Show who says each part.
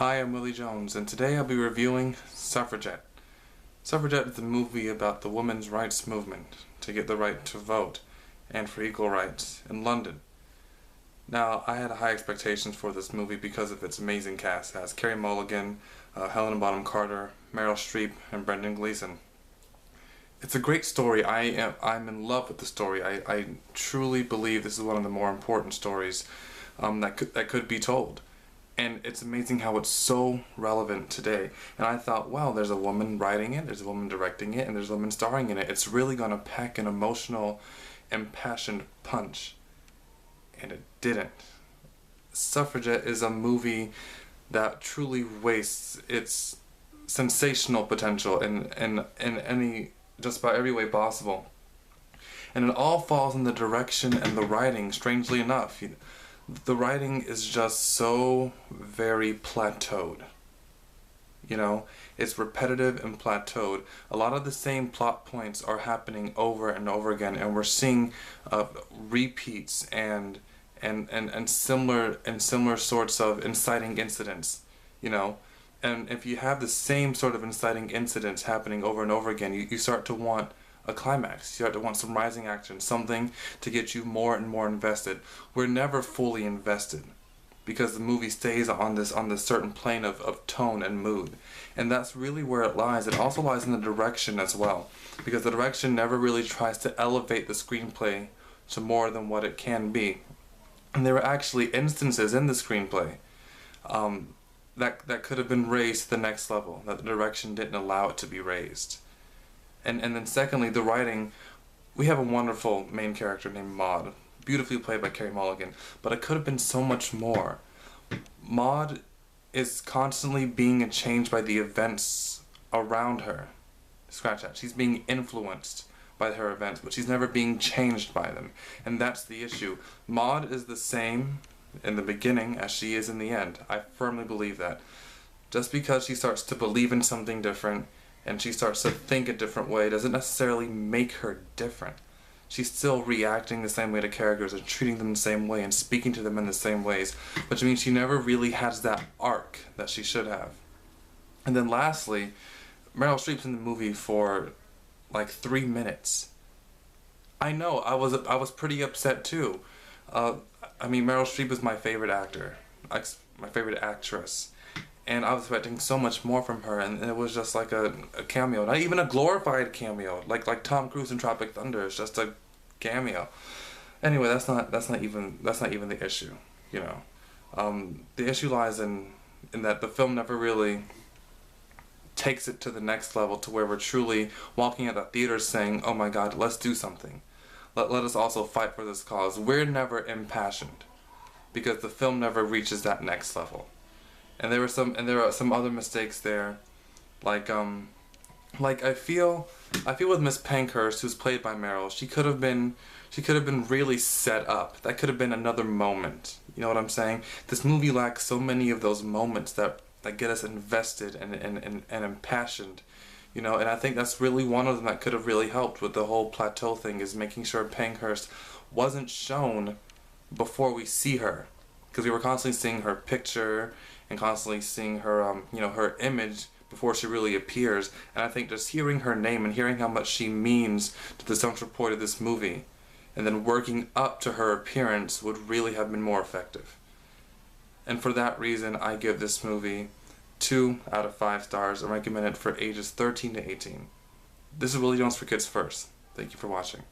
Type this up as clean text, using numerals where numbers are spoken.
Speaker 1: Hi, I'm Willie Jones, and today I'll be reviewing Suffragette. Suffragette is a movie about the women's rights movement to get the right to vote and for equal rights in London. Now, I had high expectations for this movie because of its amazing cast. It has Carey, Mulligan, Helena, Bonham, Meryl Streep, and Brendan Gleeson. It's a great story. I'm in love with the story. I truly believe this is one of the more important stories that could be told. And it's amazing how it's so relevant today. And I thought, well, there's a woman writing it, there's a woman directing it, and there's a woman starring in it. It's really going to pack an emotional, impassioned punch. And it didn't. Suffragette is a movie that truly wastes its sensational potential in any, just about every way possible. And it all falls in the direction and the writing, strangely enough. The writing is just so very plateaued. You know, it's repetitive and plateaued. A lot of the same plot points are happening over and over again, and we're seeing repeats and similar sorts of inciting incidents. You know, and if you have the same sort of inciting incidents happening over and over again, you start to want a climax. You start to want some rising action, something to get you more and more invested. We're never fully invested because the movie stays on this certain plane of tone and mood. And that's really where it lies. It also lies in the direction as well, because the direction never really tries to elevate the screenplay to more than what it can be. And there were actually instances in the screenplay that could have been raised to the next level, that the direction didn't allow it to be raised. And then secondly, the writing. We have a wonderful main character named Maud, beautifully played by Carey Mulligan, but it could have been so much more. Maud is constantly being changed by the events around her. Scratch that. She's being influenced by her events, but she's never being changed by them. And that's the issue. Maud is the same in the beginning as she is in the end. I firmly believe that. Just because she starts to believe in something different and she starts to think a different way doesn't necessarily make her different. She's still reacting the same way to characters and treating them the same way and speaking to them in the same ways, which means she never really has that arc that she should have. And then lastly, Meryl Streep's in the movie for like 3 minutes. I know, I was pretty upset too. I mean, Meryl Streep is my favorite actor, my favorite actress. And I was expecting so much more from her, and it was just like a cameo, not even a glorified cameo, like Tom Cruise in Tropic Thunder. It's just a cameo. Anyway, that's not even the issue, you know. The issue lies in that the film never really takes it to the next level, to where we're truly walking out the theater saying, "Oh my God, let's do something. Let us also fight for this cause." We're never impassioned because the film never reaches that next level. And there are some other mistakes there, like I feel with Miss Pankhurst, who's played by Meryl, she could have been really set up. That could have been another moment. You know what I'm saying? This movie lacks so many of those moments that get us invested and impassioned. You know, and I think that's really one of them that could have really helped with the whole plateau thing, is making sure Pankhurst wasn't shown before we see her. Because we were constantly seeing her picture and constantly seeing her, her image before she really appears. And I think just hearing her name and hearing how much she means to the central point of this movie, and then working up to her appearance, would really have been more effective. And for that reason, I give this movie 2 out of 5 stars and recommend it for ages 13 to 18. This is Willie Jones for Kids First. Thank you for watching.